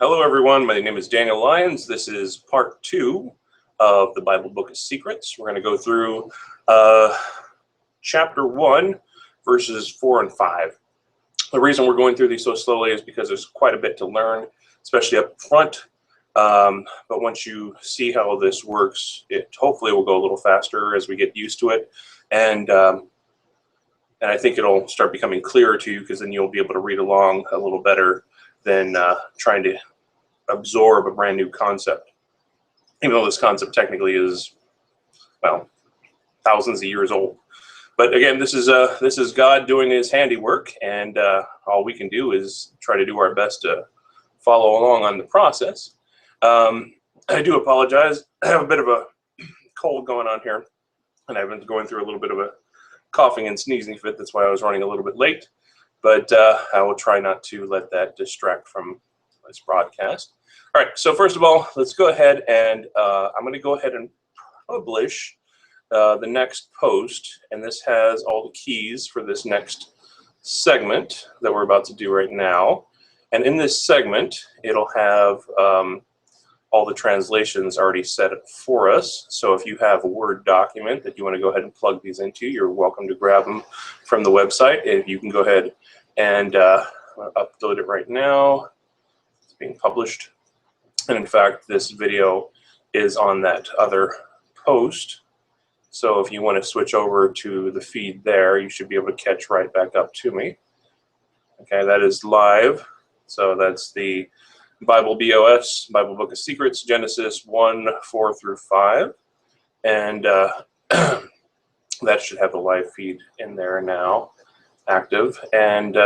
Hello everyone, my name is Daniel Lyons. This is part 2 of the Bible Book of Secrets. We're going to go through chapter 1, verses 4 and 5. The reason we're going through these so slowly is because there's quite a bit to learn, especially up front. But once you see how this works, it hopefully will go a little faster as we get used to it. And I think it'll start becoming clearer to you, because then you'll be able to read along a little better than trying to absorb a brand new concept, even though this concept technically is, well, thousands of years old. But again, this is God doing His handiwork, and all we can do is try to do our best to follow along on the process. I do apologize. I have a bit of a cold going on here, and I've been going through a little bit of a coughing and sneezing fit. That's why I was running a little bit late. But I will try not to let that distract from this broadcast. All right, so first of all, let's go ahead and I'm going to go ahead and publish the next post, and this has all the keys for this next segment that we're about to do right now. And in this segment, it'll have all the translations already set up for us. So if you have a Word document that you want to go ahead and plug these into, you're welcome to grab them from the website. If you can go ahead and upload it right now. It's being published. And in fact, this video is on that other post. So if you want to switch over to the feed there, you should be able to catch right back up to me. Okay, that is live. So that's the BibleBOSs, Bible Book of Secrets, Genesis 1, 4 through 5. And that should have the live feed in there now, active, and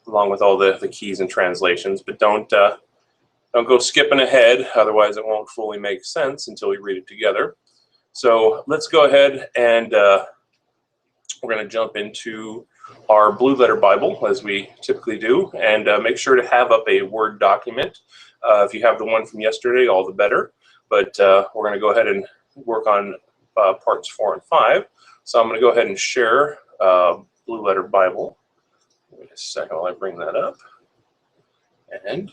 along with all the keys and translations. But don't go skipping ahead, otherwise it won't fully make sense until we read it together. So let's go ahead and we're going to jump into our Blue Letter Bible, as we typically do, and make sure to have up a Word document. If you have the one from yesterday, all the better. But we're going to go ahead and work on parts 4 and 5. So I'm going to go ahead and share Blue Letter Bible. Wait a second while I bring that up. And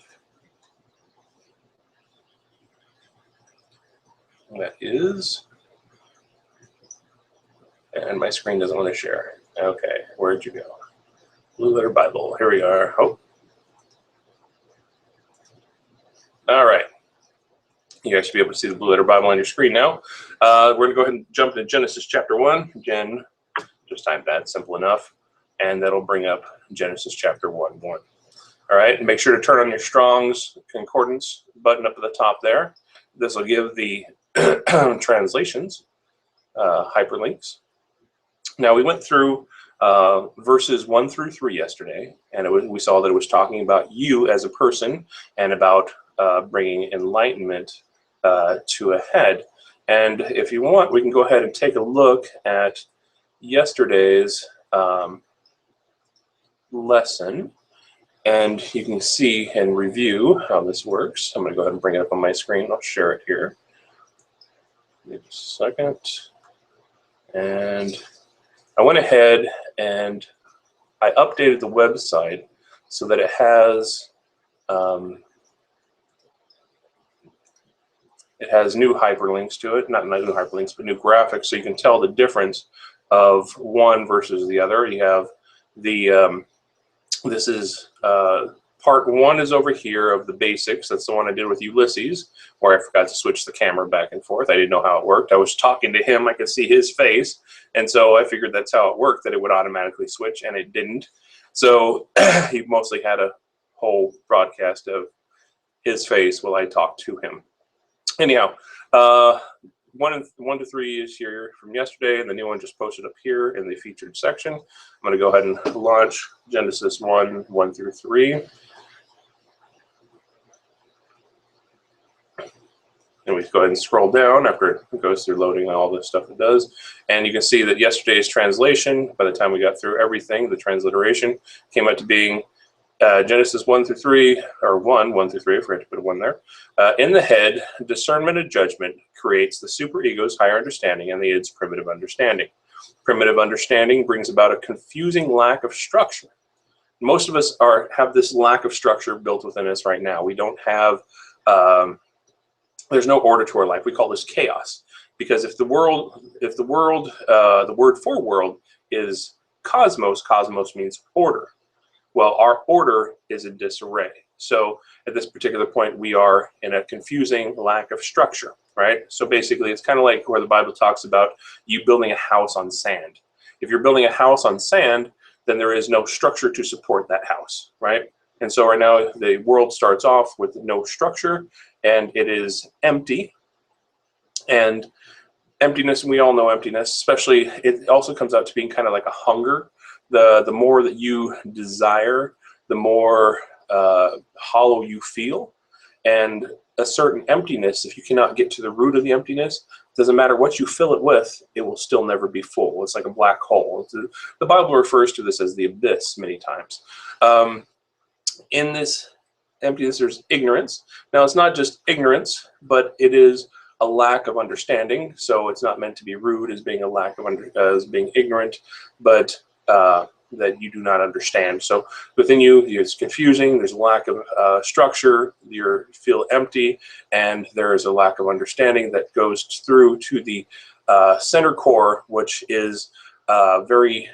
that is, and my screen doesn't want to share. Okay, where'd you go? Blue Letter Bible, here we are. Oh. All right. You guys should be able to see the Blue Letter Bible on your screen now. We're going to go ahead and jump into Genesis chapter 1. Again, just type that, simple enough. And that'll bring up Genesis chapter 1. All right, and make sure to turn on your Strong's Concordance button up at the top there. This will give the translations, hyperlinks. Now, we went through verses 1 through 3 yesterday, and we saw that it was talking about you as a person and about bringing enlightenment to a head. And if you want, we can go ahead and take a look at yesterday's lesson, and you can see and review how this works. I'm going to go ahead and bring it up on my screen. I'll share it here. Give me just a second. And I went ahead and I updated the website so that it has new hyperlinks to it. Not new hyperlinks, but new graphics, so you can tell the difference of one versus the other. You have the this is part 1 is over here of the basics. That's the one I did with Ulysses, where I forgot to switch the camera back and forth. I didn't know how it worked. I was talking to him. I could see his face. And so I figured that's how it worked, that it would automatically switch, and it didn't. So he mostly had a whole broadcast of his face while I talked to him. Anyhow, 1 to 3 is here from yesterday, and the new one just posted up here in the featured section. I'm going to go ahead and launch Genesis 1, 1 through 3. And we go ahead and scroll down after it goes through loading all the stuff it does. And you can see that yesterday's translation, by the time we got through everything, the transliteration came out to being Genesis 1 through 3, or 1 through 3, I forgot to put a 1 there. In the head, discernment and judgment creates the superego's higher understanding and the id's primitive understanding. Primitive understanding brings about a confusing lack of structure. Most of us have this lack of structure built within us right now. We don't have, there's no order to our life. We call this chaos. Because if the word for world is cosmos, cosmos means order. Well, our order is in disarray. So at this particular point, we are in a confusing lack of structure, right? So basically, it's kind of like where the Bible talks about you building a house on sand. If you're building a house on sand, then there is no structure to support that house, right? And so right now, the world starts off with no structure, and it is empty. And emptiness, and we all know emptiness, especially, it also comes out to being kind of like a hunger. The more that you desire, the more hollow you feel, and a certain emptiness, if you cannot get to the root of the emptiness, doesn't matter what you fill it with, it will still never be full. It's like a black hole. The Bible refers to this as the abyss many times. In this emptiness, there's ignorance. Now, it's not just ignorance, but it is a lack of understanding. So it's not meant to be rude as being a lack of as being ignorant, but that you do not understand. So within you, it's confusing. There's a lack of structure. You feel empty, and there is a lack of understanding that goes through to the center core, which is very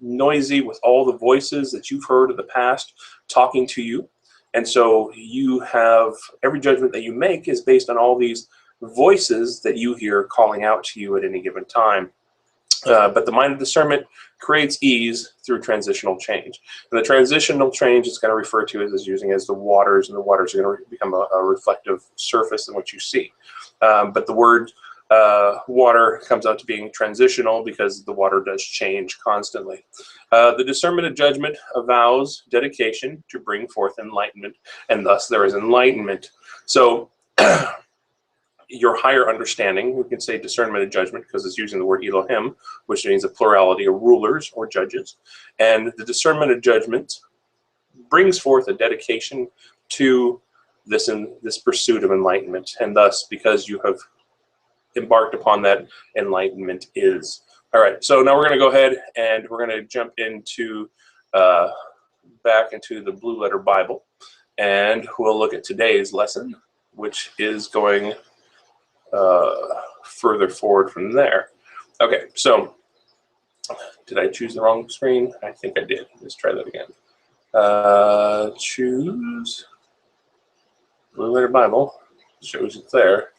noisy with all the voices that you've heard in the past talking to you. And so you have every judgment that you make is based on all these voices that you hear calling out to you at any given time. But the mind of discernment creates ease through transitional change. And the transitional change is going to refer to as using as the waters, and the waters are going to become a reflective surface in what you see. But the word water comes out to being transitional because the water does change constantly. The discernment of judgment avows dedication to bring forth enlightenment, and thus there is enlightenment. So your higher understanding, we can say discernment of judgment because it's using the word Elohim, which means a plurality of rulers or judges. And the discernment of judgment brings forth a dedication to this pursuit of enlightenment. And thus, because you have embarked upon that, enlightenment is. All right, so now we're going to go ahead and we're going to jump into back into the Blue Letter Bible, and we'll look at today's lesson, which is going further forward from there. Okay, so did I choose the wrong screen? I think I did. Let's try that again. Choose Blue Letter Bible. Shows it there.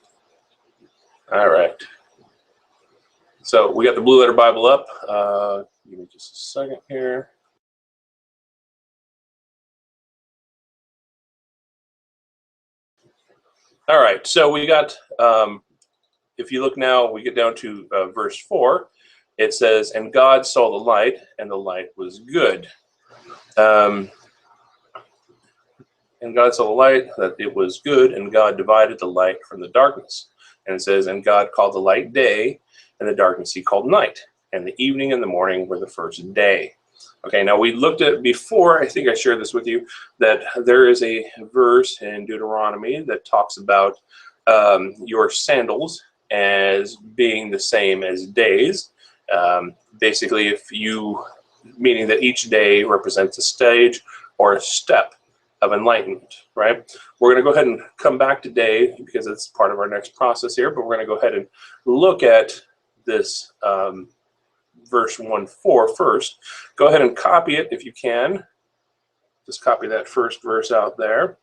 All right. So we got the Blue Letter Bible up. Give me just a second here. All right, so we got, if you look now, we get down to verse 4. It says, and God saw the light, and the light was good. And God saw the light, that it was good, and God divided the light from the darkness. And it says, and God called the light day, and the darkness he called night. And the evening and the morning were the first day. Okay, now we looked at before, I think I shared this with you, that there is a verse in Deuteronomy that talks about your sandals as being the same as days. Basically, meaning that each day represents a stage or a step of enlightenment, right? We're going to go ahead and come back today because it's part of our next process here, but we're going to go ahead and look at this verse 1:4 first. Go ahead and copy it if you can. Just copy that first verse out there.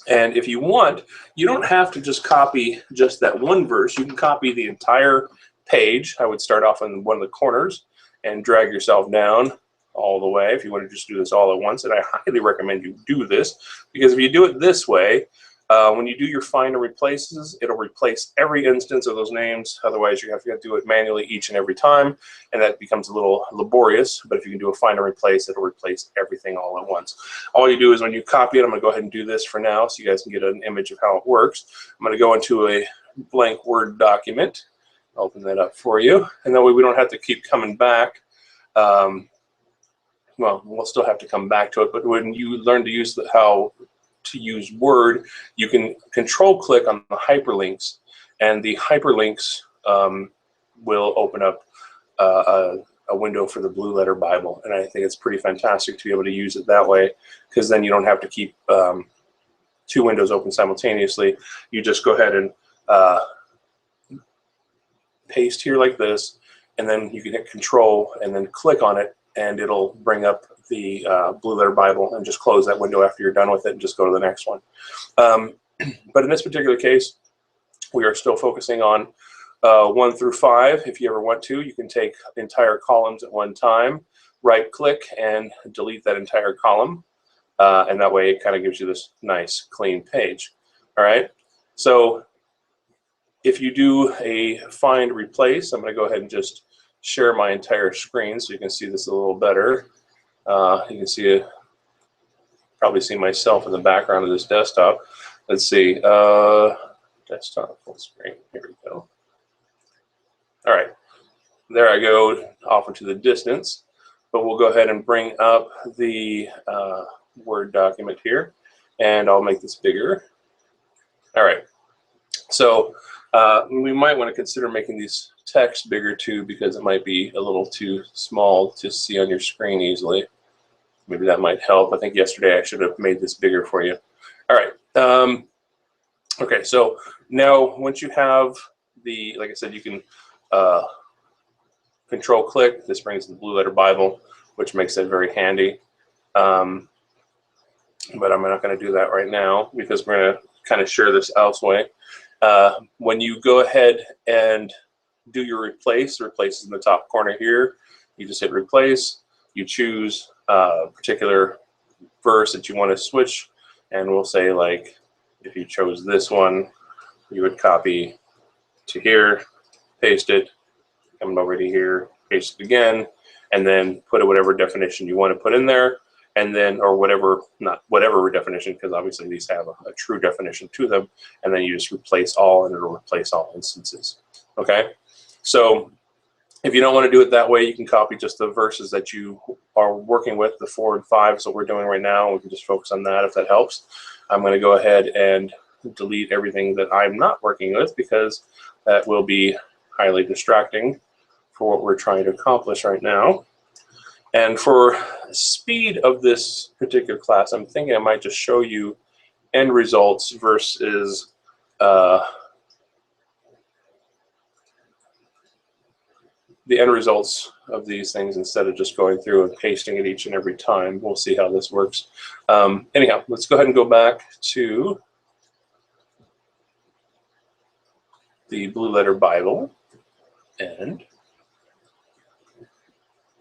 And if you want, you don't have to just copy just that one verse. You can copy the entire page. I would start off on one of the corners and drag yourself down all the way if you want to just do this all at once. And I highly recommend you do this, because if you do it this way, when you do your find and replaces, it'll replace every instance of those names. Otherwise, you have to do it manually each and every time, and that becomes a little laborious. But if you can do a find and replace, it'll replace everything all at once. All you do is when you copy it, I'm going to go ahead and do this for now so you guys can get an image of how it works. I'm going to go into a blank Word document. Open that up for you, and that way we don't have to keep coming back. Well, we'll still have to come back to it, but when you learn to use how to use Word, you can control click on the hyperlinks, and the hyperlinks will open up a a window for the Blue Letter Bible. And I think it's pretty fantastic to be able to use it that way, because then you don't have to keep two windows open simultaneously. You just go ahead and paste here like this, and then you can hit Control and then click on it, and it'll bring up the Blue Letter Bible, and just close that window after you're done with it and just go to the next one. But in this particular case, we are still focusing on 1 through 5. If you ever want to, you can take entire columns at one time, right click and delete that entire column, and that way it kind of gives you this nice clean page. All right, so if you do a find replace, I'm going to go ahead and just share my entire screen so you can see this a little better. You can see probably see myself in the background of this desktop. Let's see, desktop full screen. Here we go. All right, there I go off into the distance. But we'll go ahead and bring up the Word document here, and I'll make this bigger. All right, so we might want to consider making these text bigger too, because it might be a little too small to see on your screen easily. Maybe that might help. I think yesterday I should have made this bigger for you. All right. Okay, so now once you have the, like I said, you can Control click. This brings the Blue Letter Bible, which makes it very handy. But I'm not going to do that right now, because we're going to kind of share this elsewhere. When you go ahead and do your replace is in the top corner here. You just hit replace. You choose a particular verse that you want to switch, and we'll say, like, if you chose this one, you would copy to here, paste it, come over to here, paste it again, and then put whatever definition you want to put in there, and then, or whatever, not whatever definition, because obviously these have a true definition to them, and then you just replace all, and it'll replace all instances. Okay, so if you don't want to do it that way, you can copy just the verses that you are working with, the 4 and 5, so we're doing right now. We can just focus on that if that helps. I'm going to go ahead and delete everything that I'm not working with, because that will be highly distracting for what we're trying to accomplish right now. And for speed of this particular class, I'm thinking I might just show you end results versus the end results of these things, instead of just going through and pasting it each and every time. We'll see how this works. Anyhow, let's go ahead and go back to the Blue Letter Bible, and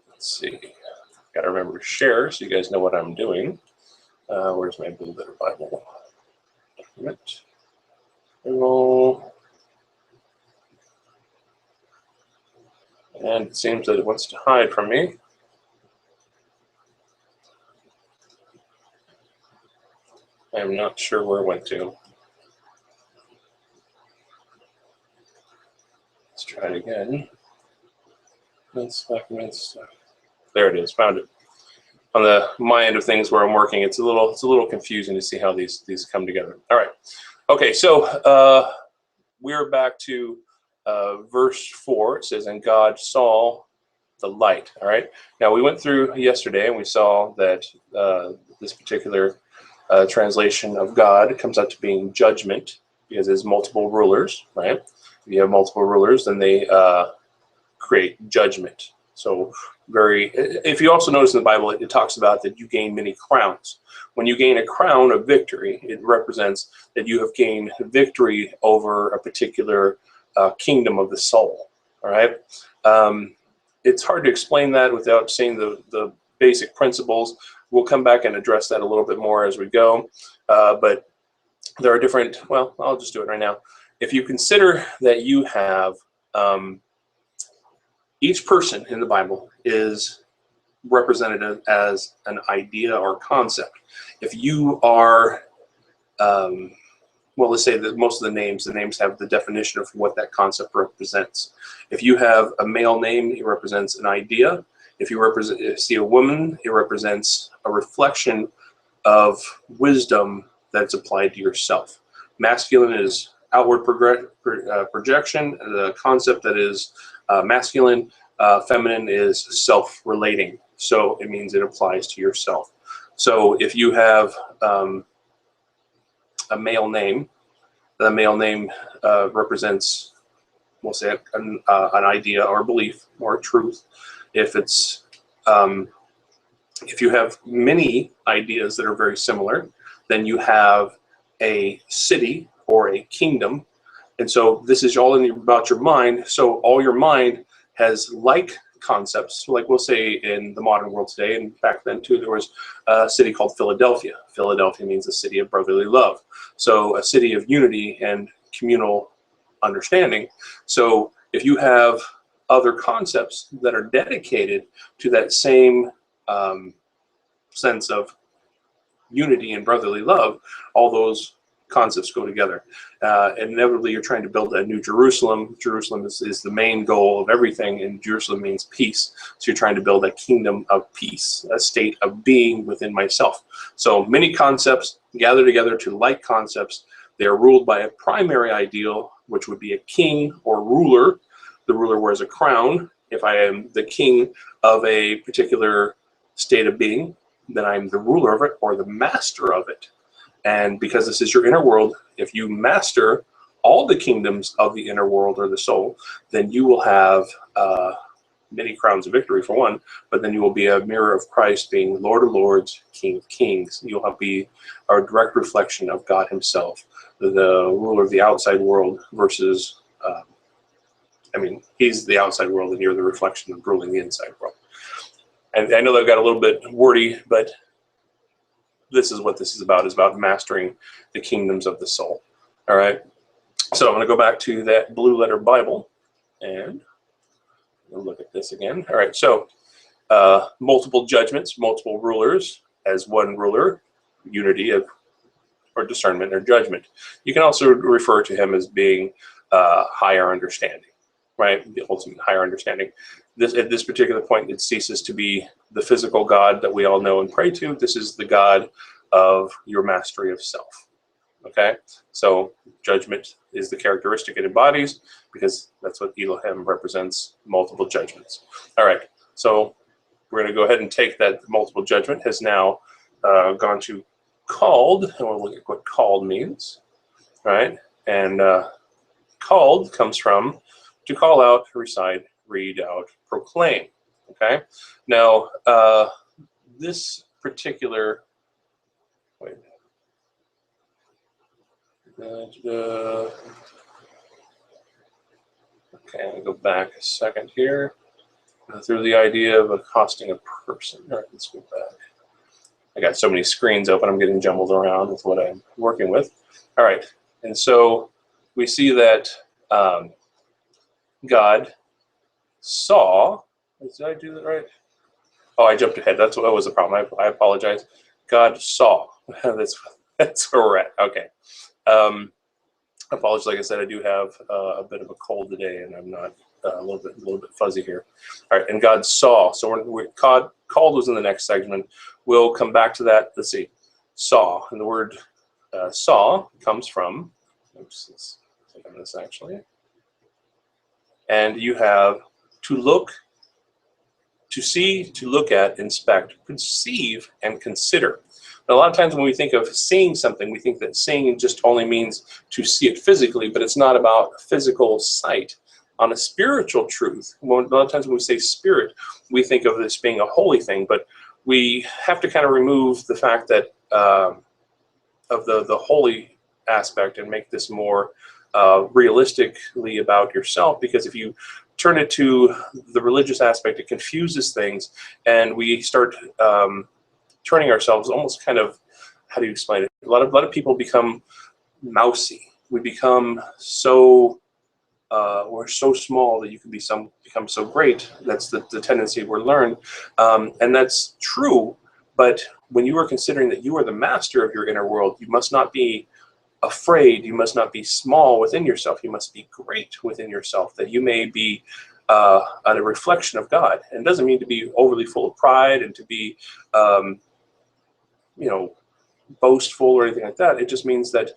let's see. Got to remember to share so you guys know what I'm doing. Where's my Blue Letter Bible document? And it seems that it wants to hide from me. I'm not sure where it went to. Let's try it again. Let's documents. There it is. Found it. On my end of things where I'm working, it's a little confusing to see how these come together. All right. Okay. So we're back to verse 4. It says, "And God saw the light." All right. Now we went through yesterday and we saw that this particular translation of God comes out to being judgment, because there's multiple rulers, right? If you have multiple rulers, then they create judgment. So if you also notice in the Bible, it talks about that you gain many crowns. When you gain a crown of victory, it represents that you have gained victory over a particular kingdom of the soul. All right. It's hard to explain that without seeing the basic principles. We'll come back and address that a little bit more as we go. But there are different, well, I'll just do it right now. If you consider that you have each person in the Bible is represented as an idea or concept. If you are, well, let's say that most of the names have the definition of what that concept represents. If you have a male name, it represents an idea. If you see a woman, it represents a reflection of wisdom that's applied to yourself. Masculine is outward projection, the concept that is masculine Feminine is self-relating, so it means it applies to yourself. So if you have a male name, the male name represents, we'll say, an idea or belief or truth. If it's if you have many ideas that are very similar, then you have a city or a kingdom. And so this is all about your mind. So all your mind has like concepts, like we'll say in the modern world today, and back then too, there was a city called Philadelphia. Philadelphia means a city of brotherly love. So a city of unity and communal understanding. So if you have other concepts that are dedicated to that same sense of unity and brotherly love, all those concepts go together. Inevitably, you're trying to build a new Jerusalem. Jerusalem is the main goal of everything, and Jerusalem means peace. So you're trying to build a kingdom of peace, a state of being within myself. So many concepts gather together to like concepts. They are ruled by a primary ideal, which would be a king or ruler. The ruler wears a crown. If I am the king of a particular state of being, then I'm the ruler of it or the master of it. And because this is your inner world, if you master all the kingdoms of the inner world or the soul, then you will have many crowns of victory for one, but then you will be a mirror of Christ, being Lord of Lords, King of Kings. You'll be a direct reflection of God himself, the ruler of the outside world versus, I mean, he's the outside world and you're the reflection of ruling the inside world. And I know that got a little bit wordy, but this is what this is about mastering the kingdoms of the soul. All right. So I'm going to go back to that blue letter Bible and we'll look at this again. All right. So multiple judgments, multiple rulers as one ruler, unity of or discernment or judgment. You can also refer to him as being higher understanding, right? The ultimate higher understanding. At this particular point, it ceases to be the physical God that we all know and pray to. This is the God of your mastery of self. Okay, so judgment is the characteristic it embodies because that's what Elohim represents, multiple judgments. All right, so we're going to go ahead and take that multiple judgment has now gone to called, and we'll look at what called means, right? And called comes from to call out, recite, read out, proclaim. Okay. Now, this particular. Wait. Okay, I'll go back a second here. Through the idea of accosting a person. All right, let's go back. I got so many screens open, I'm getting jumbled around with what I'm working with. All right, and so we see that God saw. Did I do that right? Oh, I jumped ahead. That was the problem. I apologize. God saw. that's where we're at. Okay. Apologies. Like I said, I do have a bit of a cold today, and I'm not a little bit fuzzy here. All right. And God saw. So called was in the next segment. We'll come back to that. Let's see. Saw, and the word saw comes from. Oops. Let's click on this actually. And you have to look, to see, to look at, inspect, perceive, and consider. Now, a lot of times when we think of seeing something, we think that seeing just only means to see it physically, but it's not about physical sight. On a spiritual truth, a lot of times when we say spirit, we think of this being a holy thing, but we have to kind of remove the fact that of the holy aspect and make this more realistically about yourself, because if you turn it to the religious aspect, it confuses things, and we start turning ourselves almost kind of, how do you explain it? A lot of people become mousy. We become so we're so small that you can become so great. That's the tendency we're learned, and that's true. But when you are considering that you are the master of your inner world, you must not be afraid. You must not be small within yourself. You must be great within yourself, that you may be a reflection of God. And it doesn't mean to be overly full of pride and to be, boastful or anything like that. It just means that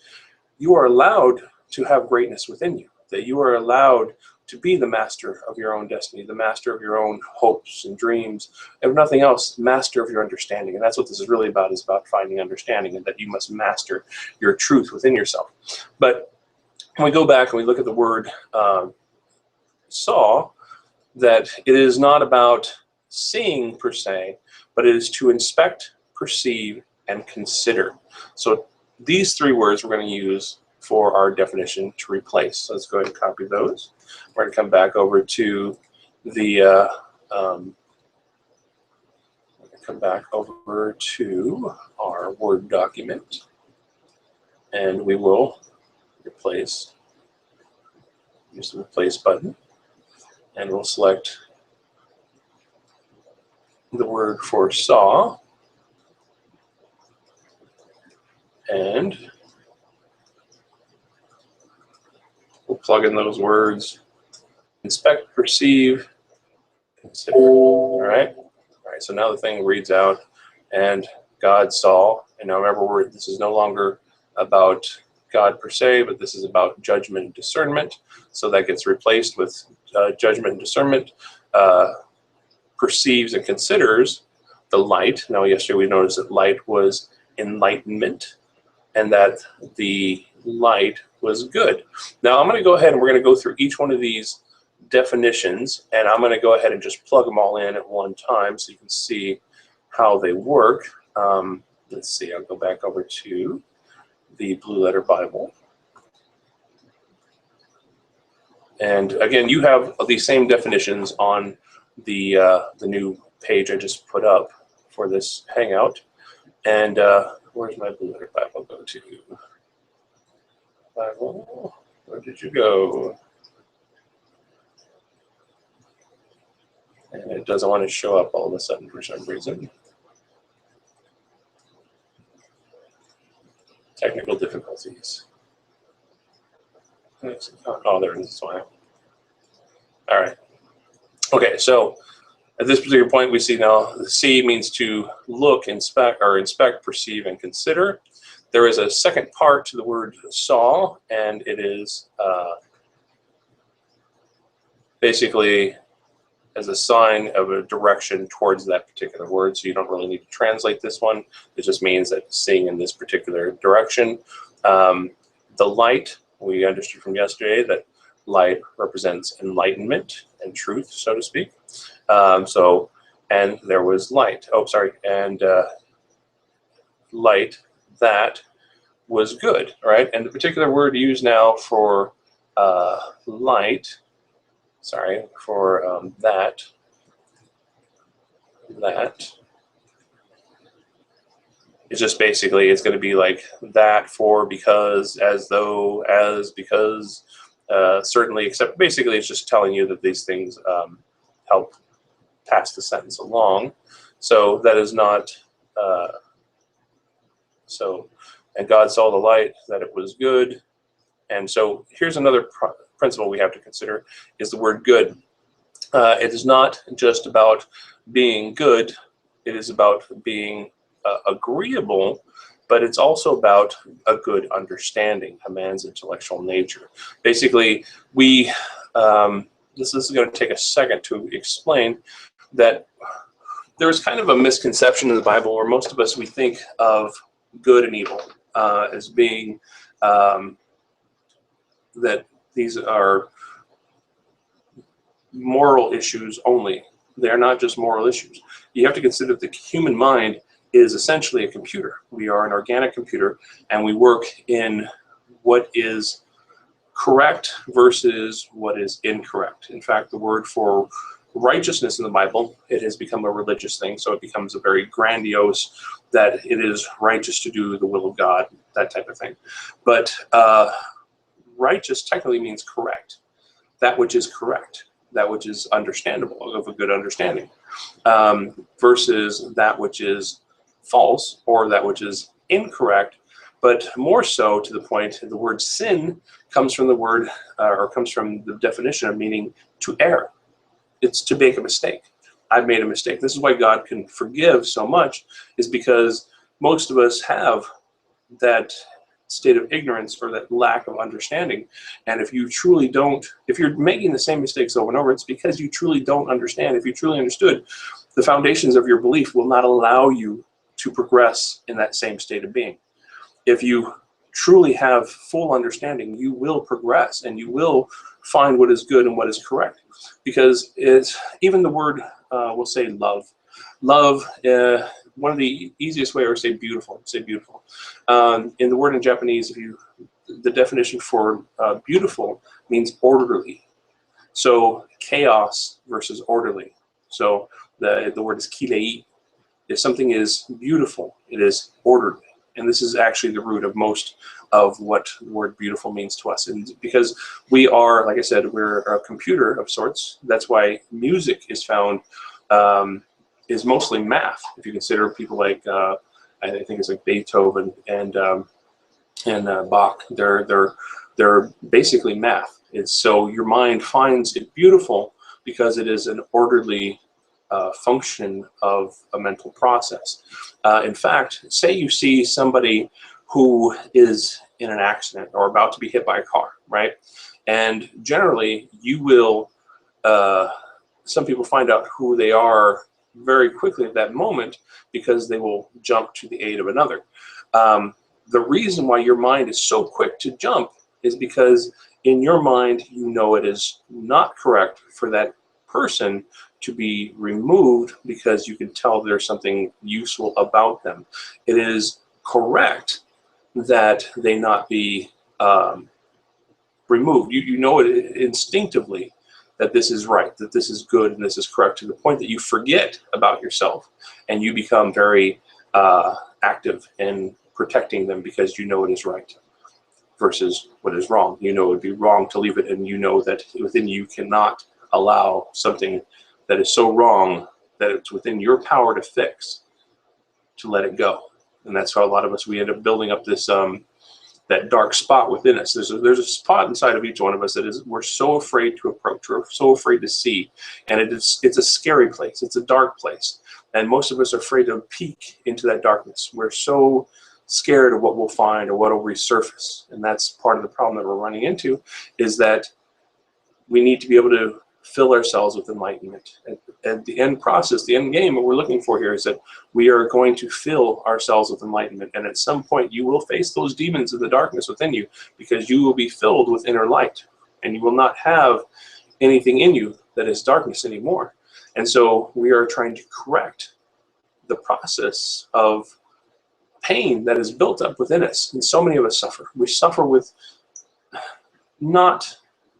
you are allowed to have greatness within you, that you are allowed to be the master of your own destiny, the master of your own hopes and dreams, if nothing else, master of your understanding. And that's what this is really about, is about finding understanding, and that you must master your truth within yourself. But when we go back and we look at the word saw, that it is not about seeing per se, but it is to inspect, perceive, and consider. So these three words we're going to use for our definition to replace. So let's go ahead and copy those. We're going to come back over to the our Word document, and we will replace. Use the replace button, and we'll select the word for saw, and we'll plug in those words: inspect, perceive, consider. All right. So now the thing reads out, and God saw. And now remember, this is no longer about God per se, but this is about judgment and discernment. So that gets replaced with judgment and discernment. Perceives and considers the light. Now yesterday we noticed that light was enlightenment, and that the light was good. Now I'm going to go ahead and we're going to go through each one of these definitions, and I'm going to go ahead and just plug them all in at one time so you can see how they work. Let's see, I'll go back over to the Blue Letter Bible. And again, you have these same definitions on the new page I just put up for this Hangout. And where's my Blue Letter Bible go to? Bible, where did you go? And it doesn't want to show up all of a sudden for some reason. Technical difficulties. Oh, there it is. All right. Okay, so at this particular point, we see now the C means to look, inspect, perceive, and consider. There is a second part to the word saw, and it is basically as a sign of a direction towards that particular word. So you don't really need to translate this one. It just means that seeing in this particular direction. The light, we understood from yesterday that light represents enlightenment and truth, so to speak. And there was light. Oh, sorry. And light that was good, right? And the particular word used now for light, sorry, for that is just basically, it's going to be like that, for, because, as though, as, because, certainly, except basically it's just telling you that these things help pass the sentence along. So that is not, and God saw the light, that it was good. And so here's another principle we have to consider, is the word good. It is not just about being good, it is about being agreeable, but it's also about a good understanding, a man's intellectual nature. Basically, this is going to take a second to explain that there's kind of a misconception in the Bible where most of us, we think of good and evil as being that these are moral issues only. They're not just moral issues. You have to consider that the human mind is essentially a computer. We are an organic computer, and we work in what is correct versus what is incorrect. In fact, the word for righteousness in the Bible, it has become a religious thing, so it becomes a very grandiose, that it is righteous to do the will of God, that type of thing. But righteous technically means correct. That which is correct, that which is understandable, of a good understanding, versus that which is false, or that which is incorrect. But more so to the point, the word sin comes from the word, or comes from the definition of meaning to err. It's to make a mistake. I've made a mistake. This is why God can forgive so much, is because most of us have that state of ignorance or that lack of understanding. And if you truly don't, if you're making the same mistakes over and over, it's because you truly don't understand. If you truly understood, the foundations of your belief will not allow you to progress in that same state of being. If you truly have full understanding, you will progress and you will find what is good and what is correct. Because it's even the word, we'll say love. Love, one of the easiest way, or say beautiful. In the word in Japanese, the definition for beautiful means orderly. So chaos versus orderly. So the word is kirei. If something is beautiful, it is orderly. And this is actually the root of most of what the word beautiful means to us. And because we are, like I said, we're a computer of sorts, that's why music is found, is mostly math. If you consider people like, I think it's like Beethoven and Bach, they're basically math. It's so your mind finds it beautiful because it is an orderly function of a mental process. In fact, say you see somebody who is in an accident or about to be hit by a car, right? And generally you will, some people find out who they are very quickly at that moment because they will jump to the aid of another. The reason why your mind is so quick to jump is because in your mind, you know it is not correct for that person to be removed because you can tell there's something useful about them. It is correct that they not be removed. You know it instinctively that this is right, that this is good, and this is correct, to the point that you forget about yourself and you become very active in protecting them because you know it is right versus what is wrong. You know it would be wrong to leave it, and you know that within you cannot allow something that is so wrong that it's within your power to fix, to let it go. And that's how a lot of us, we end up building up this that dark spot within us. There's a spot inside of each one of us that is, we're so afraid to approach, we're so afraid to see, and it's a scary place, it's a dark place, and most of us are afraid to peek into that darkness. We're so scared of what we'll find or what will resurface, and that's part of the problem that we're running into, is that we need to be able to fill ourselves with enlightenment. At the end process, the end game, what we're looking for here is that we are going to fill ourselves with enlightenment. And at some point, you will face those demons of the darkness within you, because you will be filled with inner light, and you will not have anything in you that is darkness anymore. And so we are trying to correct the process of pain that is built up within us. And so many of us suffer. We suffer with not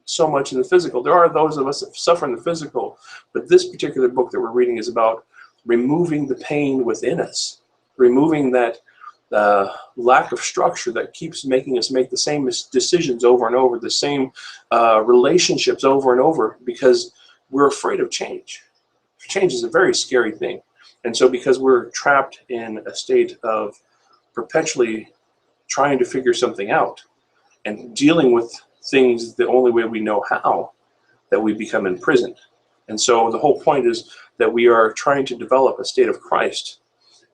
so much in the physical. There are those of us that suffer in the physical, but this particular book that we're reading is about removing the pain within us, removing that lack of structure that keeps making us make the same decisions over and over, the same relationships over and over, because we're afraid of change. Change is a very scary thing. And so because we're trapped in a state of perpetually trying to figure something out and dealing with things the only way we know how, that we become imprisoned. And so the whole point is that we are trying to develop a state of Christ,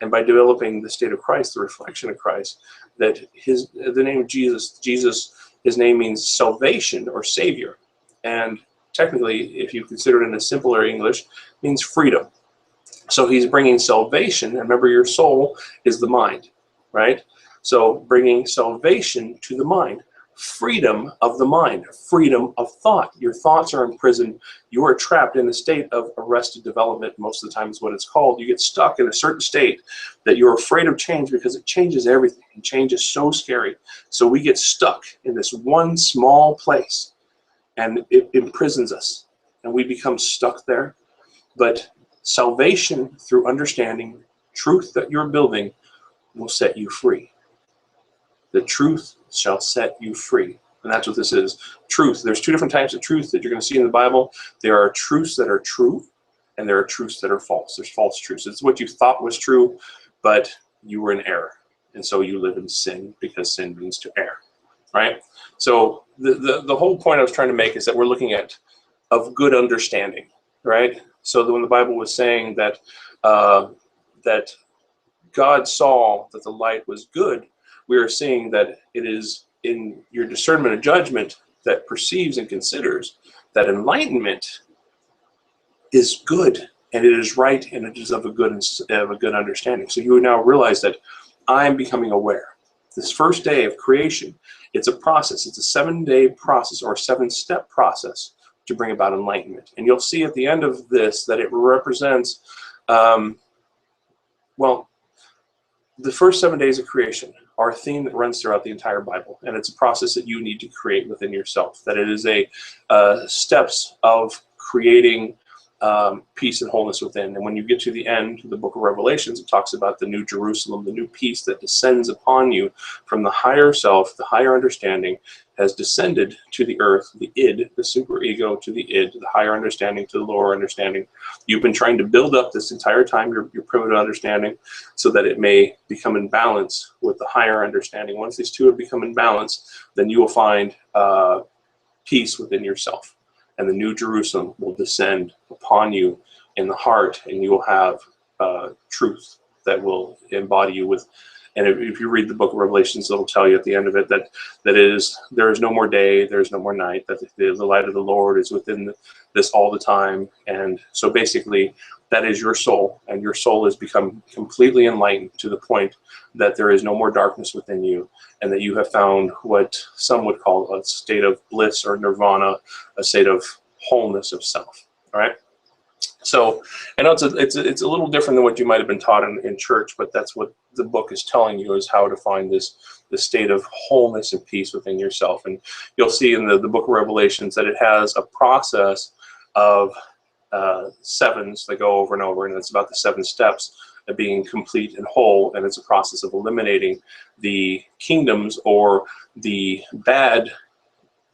and by developing the state of Christ, the reflection of Christ, that the name of Jesus, his name means salvation or savior, and technically, if you consider it in a simpler English, means freedom. So he's bringing salvation, and remember, your soul is the mind, right? So bringing salvation to the mind, freedom of the mind, freedom of thought. Your thoughts are imprisoned. You are trapped in a state of arrested development. Most of the time is what it's called. You get stuck in a certain state that you're afraid of change because it changes everything. And change is so scary. So we get stuck in this one small place, and it imprisons us, and we become stuck there. But salvation through understanding truth that you're building will set you free. The truth shall set you free. And that's what this is. Truth. There's two different types of truth that you're going to see in the Bible. There are truths that are true, and there are truths that are false. There's false truths. It's what you thought was true, but you were in error. And so you live in sin, because sin means to err, right? So the whole point I was trying to make is that we're looking at of good understanding, right? So that when the Bible was saying that that God saw that the light was good, we are seeing that it is in your discernment and judgment that perceives and considers that enlightenment is good, and it is right, and it is of a good understanding. So you now realize that I'm becoming aware. This first day of creation, it's a process. It's a 7-day process, or a 7-step process to bring about enlightenment. And you'll see at the end of this that it represents, well, the first 7 days of creation are a theme that runs throughout the entire Bible, and it's a process that you need to create within yourself. That it is a steps of creating peace and wholeness within. And when you get to the end of the book of Revelations, it talks about the new Jerusalem, the new peace that descends upon you from the higher self, the higher understanding has descended to the earth, the id, the superego to the id, the higher understanding to the lower understanding. You've been trying to build up this entire time your primitive understanding so that it may become in balance with the higher understanding. Once these two have become in balance, then you will find peace within yourself. And the new Jerusalem will descend upon you in the heart, and you will have truth that will embody you with. And if you read the book of Revelations, it'll tell you at the end of it that there is no more day, there is no more night, that the light of the Lord is within this all the time. And so basically, that is your soul, and your soul has become completely enlightened to the point that there is no more darkness within you, and that you have found what some would call a state of bliss or nirvana, a state of wholeness of self. All right. So I know it's a little different than what you might have been taught in church, but that's what the book is telling you, is how to find this state of wholeness and peace within yourself. And you'll see in the book of Revelations that it has a process of sevens that go over and over, and it's about the 7 steps of being complete and whole. And it's a process of eliminating the kingdoms or the bad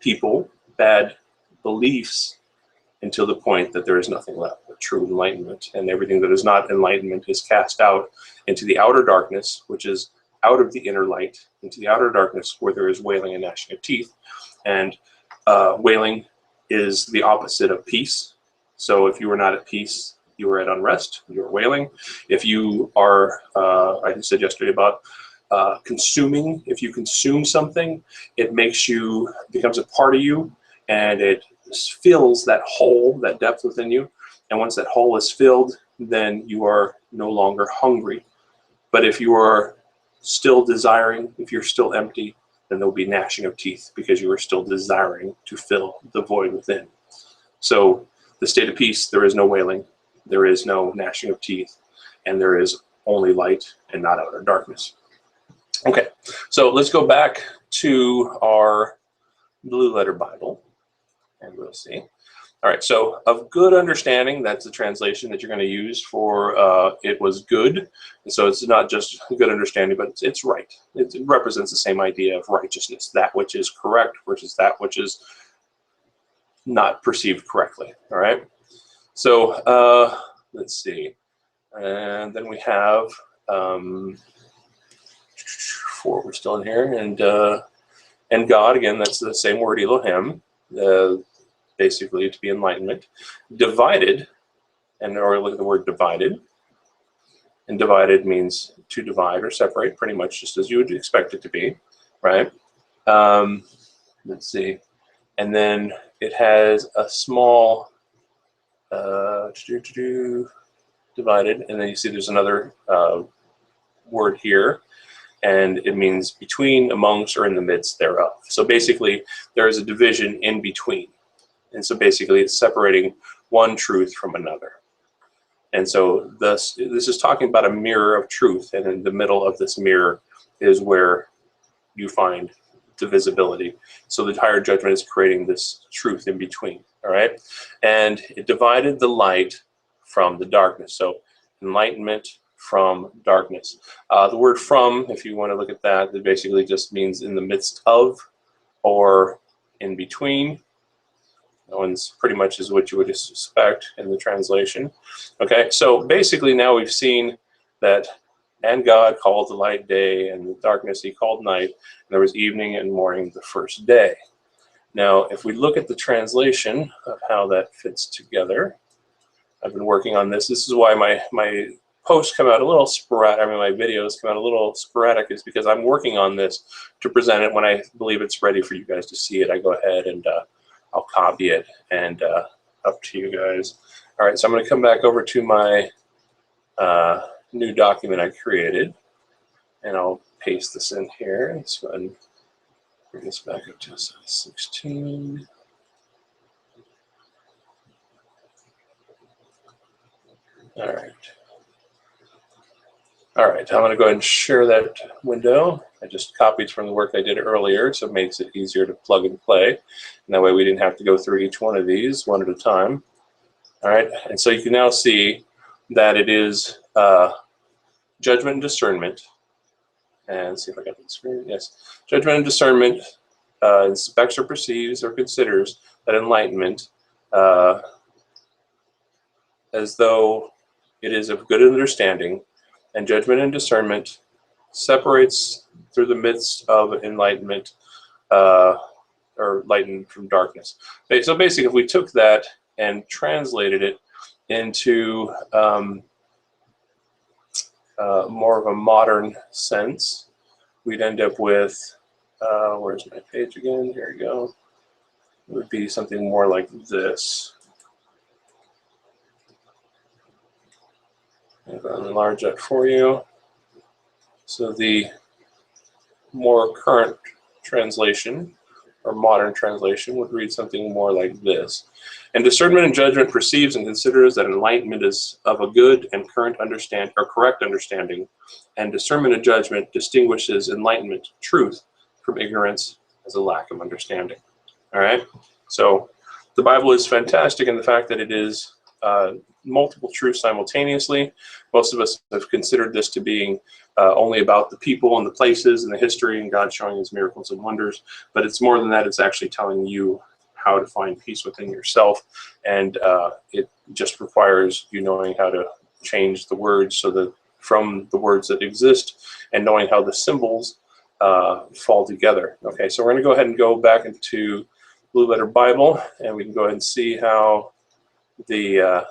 people, bad beliefs, until the point that there is nothing left but true enlightenment, and everything that is not enlightenment is cast out into the outer darkness, which is out of the inner light, into the outer darkness where there is wailing and gnashing of teeth. And wailing is the opposite of peace. So if you are not at peace, you are at unrest, you are wailing. If you are, I said yesterday about consuming, if you consume something, it becomes a part of you, and it fills that hole, that depth within you. And once that hole is filled, then you are no longer hungry. But if you are still desiring, if you're still empty, then there'll be gnashing of teeth, because you are still desiring to fill the void within. So the state of peace, there is no wailing, there is no gnashing of teeth, and there is only light and not outer darkness. Okay, so let's go back to our Blue Letter Bible, and we'll see. All right, so of good understanding, that's the translation that you're going to use for it was good. And so it's not just good understanding, but it's right. It represents the same idea of righteousness, that which is correct versus that which is not perceived correctly. All right, so let's see. And then we have 4, we're still in here, and God, again, that's the same word, Elohim, basically to be enlightenment. Divided, or look at the word divided, and divided means to divide or separate, pretty much just as you would expect it to be, right? Let's see, and then it has a small divided, and then you see there's another word here, and it means between, amongst, or in the midst thereof. So basically, there is a division in between. And so basically, it's separating one truth from another. And so this is talking about a mirror of truth, and in the middle of this mirror is where you find divisibility. So the higher judgment is creating this truth in between, all right? And it divided the light from the darkness. So enlightenment from darkness. The word from, if you want to look at that, it basically just means in the midst of or in between. That one's pretty much is what you would suspect in the translation. Okay, so basically now we've seen that, and God called the light day, and the darkness he called night, and there was evening and morning the first day. Now, if we look at the translation of how that fits together, I've been working on this. This is why my posts come out a little sporadic, I mean my videos come out a little sporadic, is because I'm working on this to present it. When I believe it's ready for you guys to see it, I go ahead and I'll copy it and up to you guys. All right, so I'm going to come back over to my new document I created, and I'll paste this in here. Let's go ahead and bring this back up to size 16. All right. All right, I'm going to go ahead and share that window. I just copied from the work I did earlier, so it makes it easier to plug and play. And that way we didn't have to go through each one of these one at a time. All right, and so you can now see that it is judgment and discernment. And see if I got the screen. Yes, judgment and discernment inspects or perceives or considers that enlightenment as though it is of good understanding, and judgment and discernment separates through the midst of enlightenment or lightened from darkness. Okay, so basically, if we took that and translated it into more of a modern sense, we'd end up with, where's my page again? Here we go. It would be something more like this. I'm going to enlarge that for you. So the more current translation, or modern translation, would read something more like this. And discernment and judgment perceives and considers that enlightenment is of a good and current understanding, or correct understanding, and discernment and judgment distinguishes enlightenment, truth, from ignorance as a lack of understanding. All right? So the Bible is fantastic in the fact that it is multiple truths simultaneously. Most of us have considered this to being only about the people and the places and the history and God showing his miracles and wonders, but it's more than that. It's actually telling you how to find peace within yourself, and it just requires you knowing how to change the words so that from the words that exist and knowing how the symbols fall together. Okay, so we're going to go ahead and go back into Blue Letter Bible, and we can go ahead and see how the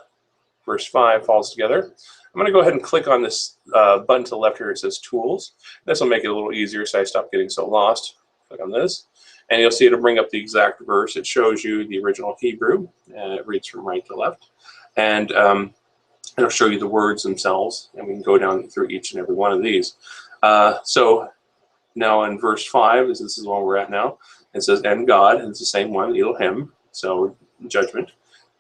verse 5 falls together. I'm going to go ahead and click on this button to the left here. It says Tools. This will make it a little easier so I stop getting so lost. Click on this, and you'll see it'll bring up the exact verse. It shows you the original Hebrew, and it reads from right to left. And it'll show you the words themselves, and we can go down through each and every one of these. So now in verse 5, this is the one we're at now, it says, and God, and it's the same one, Elohim, so judgment.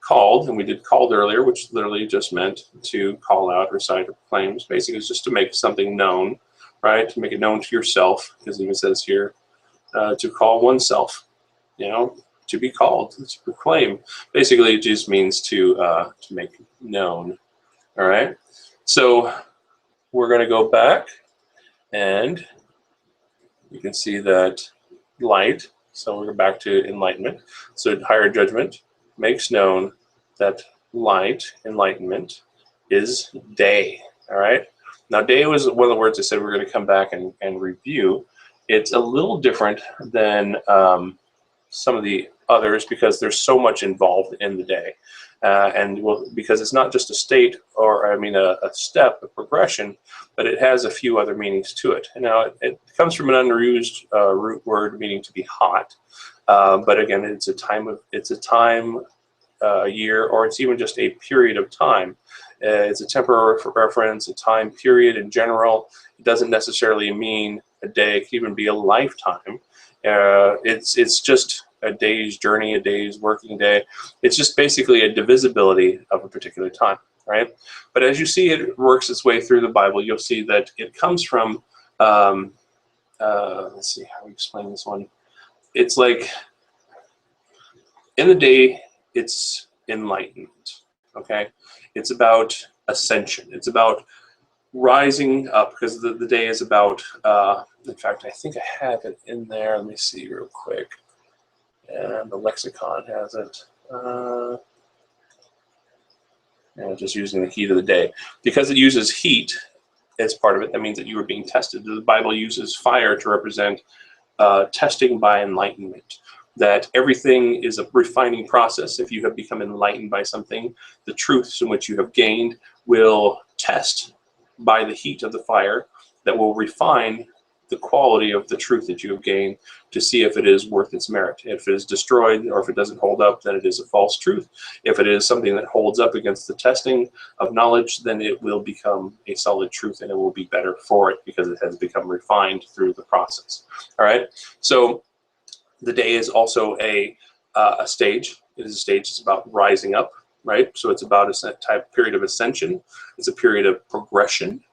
Called, and we did called earlier, which literally just meant to call out, recite, or proclaim. Basically, it's just to make something known, right? To make it known to yourself, because it even says here, to call oneself, you know, to be called, to proclaim. Basically, it just means to make known, all right? So we're going to go back, and you can see that light, so we're back to enlightenment. So higher judgment makes known that light, enlightenment, is day. All right. Now, day was one of the words I said we're going to come back and review. It's a little different than some of the others because there's so much involved in the day. Because it's not just a state, or I mean a step, a progression, but it has a few other meanings to it. And now it comes from an unused root word meaning to be hot. But again, it's a time, a year, or it's even just a period of time. It's a temporal reference, a time period in general. It doesn't necessarily mean a day. It could even be a lifetime. It's just a day's journey, a day's working day. It's just basically a divisibility of a particular time, right? But as you see it works its way through the Bible, you'll see that it comes from, let's see how we explain this one. It's like, in the day, it's enlightenment, okay? It's about ascension. It's about rising up, because the day is about, in fact, I think I have it in there. Let me see real quick. And the lexicon has it. And just using the heat of the day. Because it uses heat as part of it, that means that you are being tested. The Bible uses fire to represent testing by enlightenment. That everything is a refining process. If you have become enlightened by something, the truths in which you have gained will test by the heat of the fire that will refine the quality of the truth that you have gained to see if it is worth its merit. If it is destroyed or if it doesn't hold up, then it is a false truth. If it is something that holds up against the testing of knowledge, then it will become a solid truth and it will be better for it because it has become refined through the process. All right. So the day is also a stage. It is a stage. It's about rising up, right? So it's about a type period of ascension. It's a period of progression,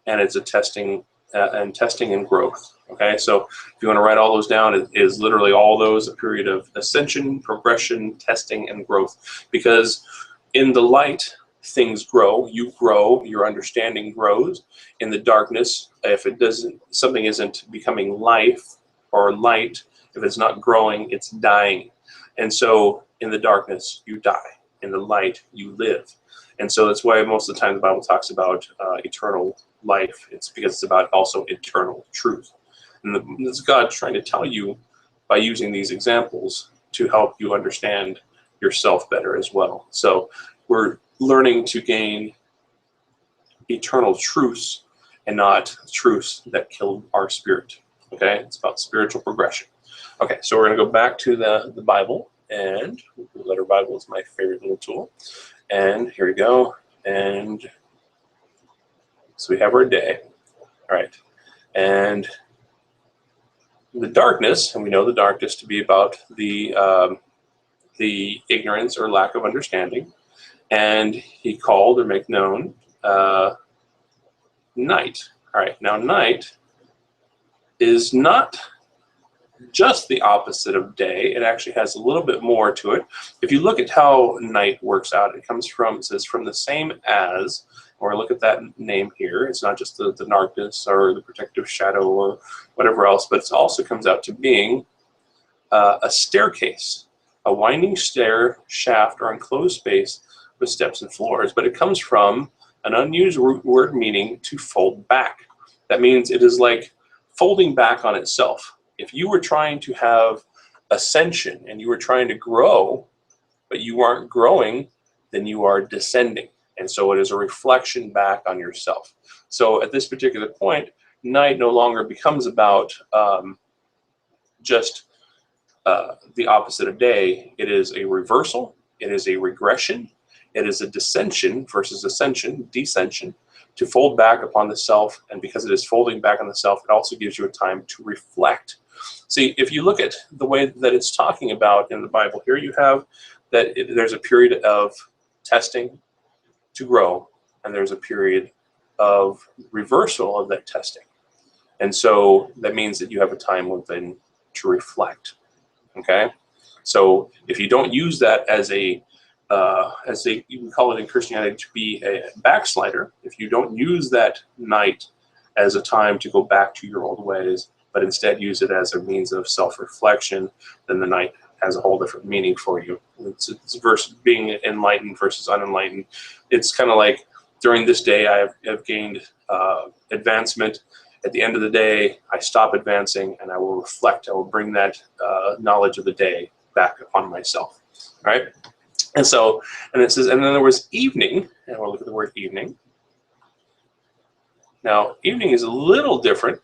and it's a testing and growth. Okay, so if you want to write all those down, it is literally all those a period of ascension, progression, testing, and growth. Because in the light, things grow. You grow. Your understanding grows. In the darkness, if it doesn't, something isn't becoming life or light. If it's not growing, it's dying. And so in the darkness, you die. In the light, you live. And so that's why most of the time the Bible talks about eternal life. It's because it's about also eternal truth. And it's God trying to tell you by using these examples to help you understand yourself better as well. So we're learning to gain eternal truths and not truths that kill our spirit. Okay, it's about spiritual progression. Okay, so we're going to go back to the Bible, and the letter Bible is my favorite little tool. And here we go. And so we have our day. All right. And the darkness, and we know the darkness to be about the ignorance or lack of understanding. And he called or make known night. All right. Now night is not just the opposite of day. It actually has a little bit more to it. If you look at how night works out, it says from the same as, or look at that name here. It's not just the darkness or the protective shadow or whatever else, but it also comes out to being a staircase, a winding stair shaft or enclosed space with steps and floors. But it comes from an unused word meaning to fold back. That means it is like folding back on itself. If you were trying to have ascension and you were trying to grow, but you aren't growing, then you are descending. And so it is a reflection back on yourself. So at this particular point, night no longer becomes about just the opposite of day. It is a reversal. It is a regression. It is a descension versus ascension, descension, to fold back upon the self. And because it is folding back on the self, it also gives you a time to reflect. See, if you look at the way that it's talking about in the Bible, here you have that there's a period of testing to grow, and there's a period of reversal of that testing. And so that means that you have a time within to reflect. Okay? So if you don't use that as you can call it in Christianity, to be a backslider, if you don't use that night as a time to go back to your old ways, but instead use it as a means of self-reflection, then the night has a whole different meaning for you. It's versus being enlightened versus unenlightened. It's kind of like during this day I have gained advancement. At the end of the day, I stop advancing and I will reflect. I will bring that knowledge of the day back upon myself. All right? And so, and it says, and then there was evening, and we'll look at the word evening. Now, evening is a little different.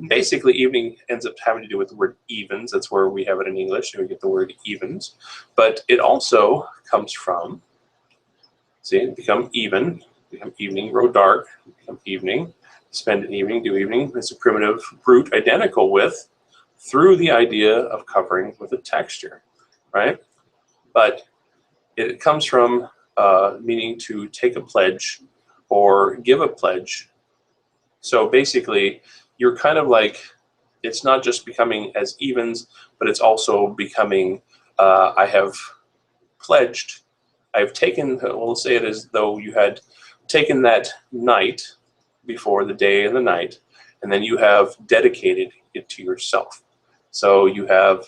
Basically, evening ends up having to do with the word evens. That's where we have it in English, and we get the word evens. But it also comes from, see, become even, become evening, grow dark, become evening, spend an evening, do evening. It's a primitive root identical with, through the idea of covering with a texture, right? But it comes from meaning to take a pledge or give a pledge. So basically, you're kind of like, it's not just becoming as evens, but it's also becoming, I have pledged, I've taken, we'll say it as though you had taken that night before the day and the night, and then you have dedicated it to yourself. So you have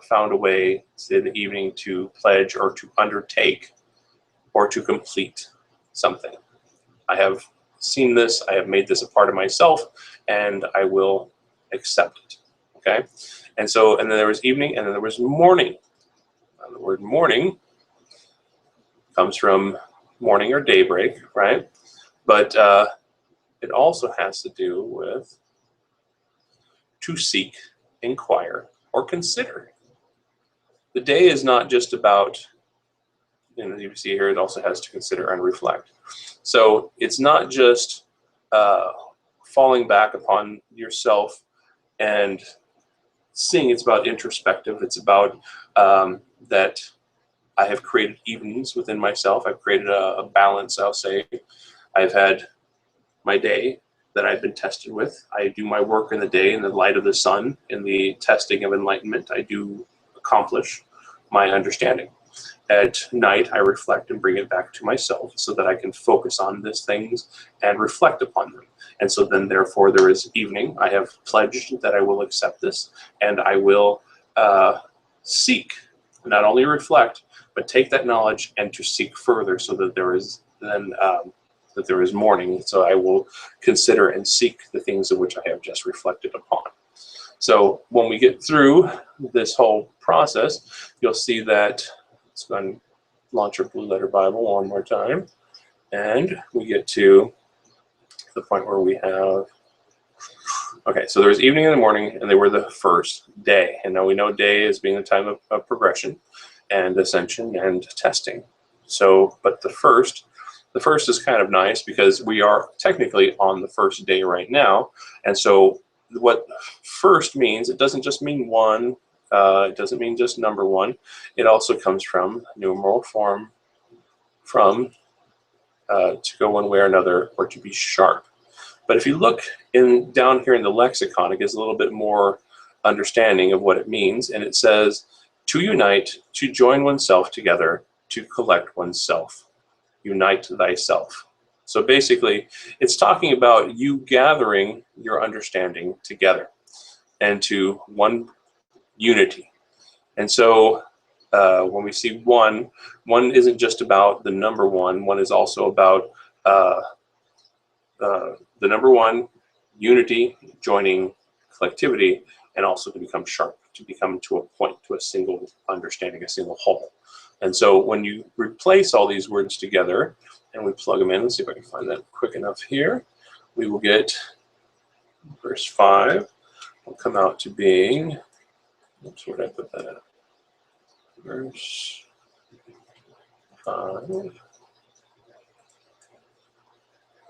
found a way, say in the evening, to pledge or to undertake or to complete something. I have seen this, I have made this a part of myself, and I will accept it. Okay? And so, and then there was evening, and then there was morning. The word morning comes from morning or daybreak, right? But it also has to do with to seek, inquire, or consider. The day is not just about, as you see here, it also has to consider and reflect. So it's not just falling back upon yourself and seeing. It's about introspective. It's about that I have created evenings within myself. I've created a balance, I'll say. I've had my day that I've been tested with. I do my work in the day in the light of the sun. In the testing of enlightenment, I do accomplish my understanding. At night, I reflect and bring it back to myself so that I can focus on these things and reflect upon them. And so then, therefore, there is evening. I have pledged that I will accept this, and I will seek, not only reflect, but take that knowledge and to seek further, so that there is then that there is morning. So I will consider and seek the things of which I have just reflected upon. So when we get through this whole process, you'll see that, let's go and launch our Blue Letter Bible one more time, and we get to the point where we have, okay, so there was evening and the morning, and they were the first day. And now we know day is being the time of progression and ascension and testing. So, but the first is kind of nice because we are technically on the first day right now. And so what first means, it doesn't just mean one, it doesn't mean just number one. It also comes from numeral form, from to go one way or another, or to be sharp. But if you look down here in the lexicon, it gives a little bit more understanding of what it means. And it says, to unite, to join oneself together, to collect oneself. Unite thyself. So basically, it's talking about you gathering your understanding together and to one unity. And so when we see one isn't just about the number one. One is also about the number one, unity, joining, collectivity, and also to become sharp, to become to a point, to a single understanding, a single whole. And so when you replace all these words together and we plug them in, let's see if I can find that quick enough here, we will get verse 5 will come out to being, oops, where did I put that at? Verse 5. There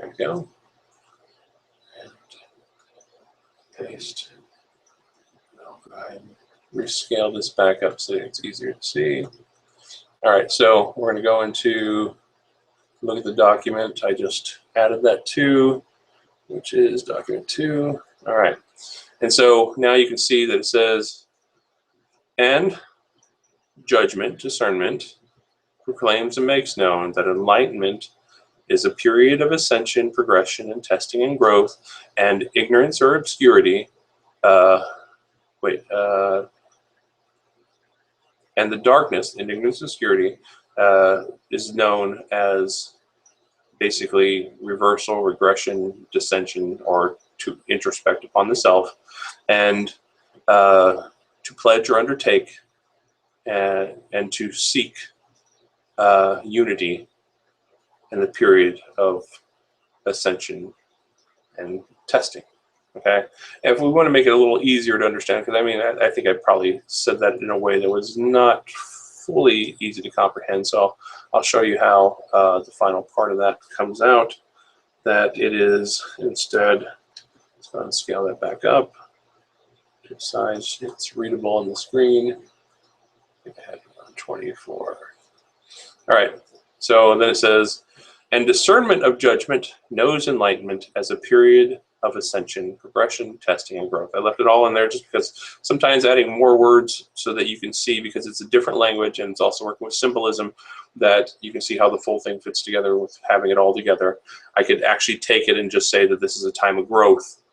we go. And paste. I'll go ahead and rescale this back up so it's easier to see. All right, so we're going to go into look at the document I just added that to, which is document 2. All right, and so now you can see that it says, and judgment, discernment, proclaims and makes known that enlightenment is a period of ascension, progression, and testing and growth, and ignorance or obscurity, and the darkness, and ignorance and obscurity, is known as basically reversal, regression, dissension, or to introspect upon the self, and to pledge or undertake, and to seek unity in the period of ascension and testing. Okay, and if we want to make it a little easier to understand, because I mean, I think I probably said that in a way that was not fully easy to comprehend, so I'll show you how the final part of that comes out, that it is instead, let's go ahead and scale that back up to size it's readable on the screen. I think I had it on 24. All right, so then it says, and discernment of judgment knows enlightenment as a period of ascension, progression, testing, and growth. I left it all in there just because sometimes adding more words so that you can see, because it's a different language and it's also working with symbolism, that you can see how the full thing fits together with having it all together. I could actually take it and just say that this is a time of growth,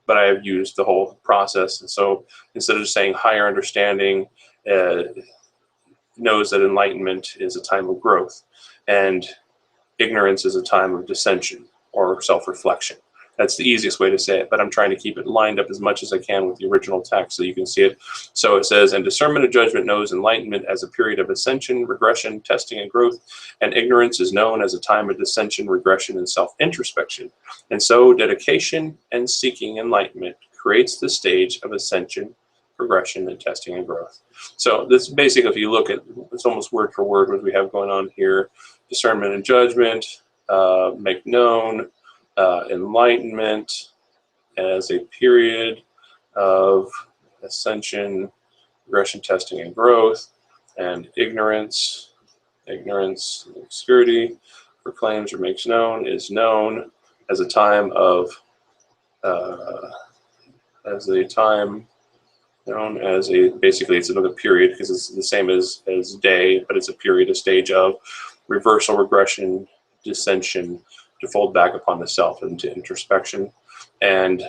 but I have used the whole process. And so instead of just saying higher understanding, knows that enlightenment is a time of growth, and ignorance is a time of dissension or self-reflection. That's the easiest way to say it, but I'm trying to keep it lined up as much as I can with the original text so you can see it. So it says, and discernment of judgment knows enlightenment as a period of ascension, regression, testing, and growth, and ignorance is known as a time of dissension, regression, and self-introspection. And so dedication and seeking enlightenment creates the stage of ascension, progression, and testing and growth. So this basically, if you look at, it's almost word for word what we have going on here. Discernment and judgment, make known, enlightenment as a period of ascension, regression, testing, and growth, and ignorance, obscurity, proclaims or makes known, is known as a time of, known as a, basically it's another period because it's the same as day, but it's a period, a stage of reversal, regression, dissension, to fold back upon the self into introspection, and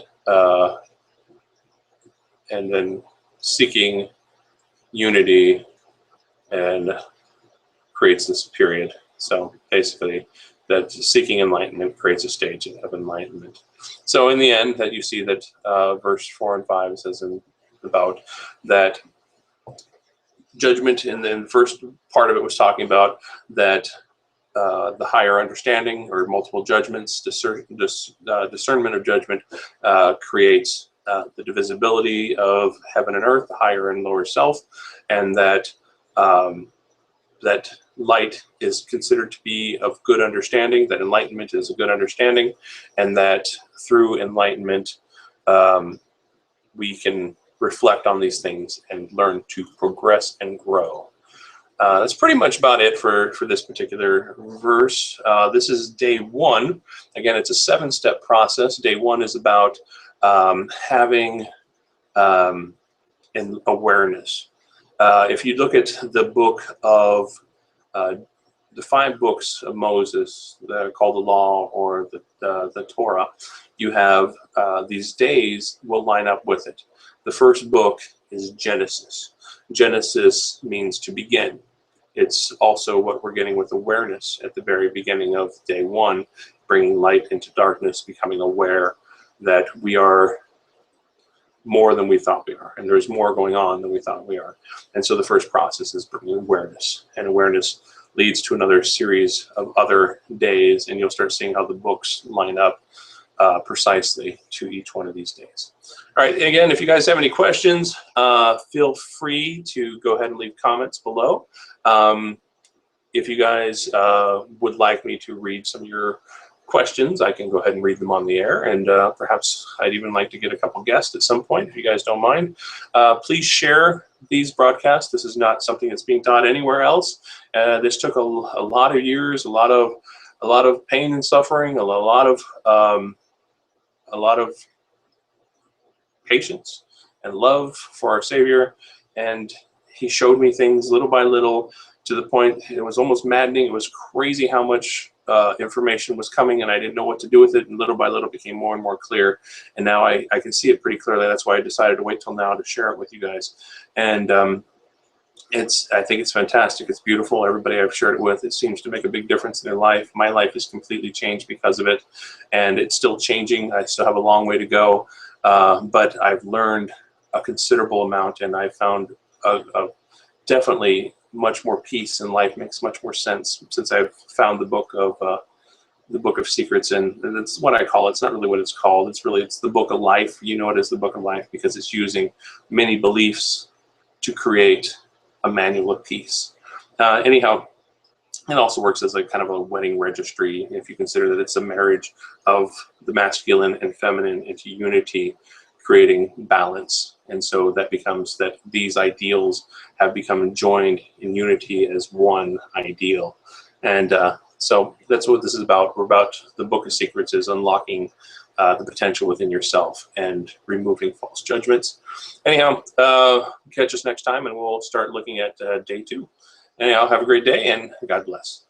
then seeking unity and creates this period. So basically that seeking enlightenment creates a stage of enlightenment. So in the end, that you see that verse 4 and 5 says about that judgment, and then the first part of it was talking about that the higher understanding or multiple judgments, discernment of judgment creates the divisibility of heaven and earth, the higher and lower self, and that that light is considered to be of good understanding, that enlightenment is a good understanding, and that through enlightenment we can reflect on these things and learn to progress and grow. That's pretty much about it for this particular verse. This is day 1. Again, it's a 7-step process. Day 1 is about having an awareness. If you look at the book of the 5 books of Moses that are called the Law or the Torah, you have these days will line up with it. The first book is Genesis. Genesis means to begin. It's also what we're getting with awareness at the very beginning of day 1, bringing light into darkness, becoming aware that we are more than we thought we are, and there's more going on than we thought we are. And so the first process is bringing awareness, and awareness leads to another series of other days, and you'll start seeing how the books line up precisely to each one of these days. All right, again, if you guys have any questions, feel free to go ahead and leave comments below. If you guys would like me to read some of your questions, I can go ahead and read them on the air, and perhaps I'd even like to get a couple guests at some point, if you guys don't mind. Please share these broadcasts. This is not something that's being taught anywhere else. This took a lot of years, a lot of pain and suffering, a lot of patience and love for our Savior, and he showed me things little by little to the point it was almost maddening. It was crazy how much information was coming, and I didn't know what to do with it, and little by little it became more and more clear, and now I can see it pretty clearly. That's why I decided to wait till now to share it with you guys. And I think it's fantastic. It's beautiful. Everybody I've shared it with, it seems to make a big difference in their life. My life has completely changed because of it, and it's still changing. I still have a long way to go, but I've learned a considerable amount, and I've found definitely much more peace, and life makes much more sense since I've found the book of secrets, and that's what I call it. It's not really what it's called. It's the book of life. You know it as the book of life because it's using many beliefs to create a manual of peace. Anyhow, it also works as a kind of a wedding registry if you consider that it's a marriage of the masculine and feminine into unity, creating balance. And so that becomes that these ideals have become joined in unity as one ideal. And so that's what this is about. We're about, the Book of Secrets is unlocking the potential within yourself and removing false judgments. Anyhow, catch us next time, and we'll start looking at day 2. Anyhow, have a great day, and God bless.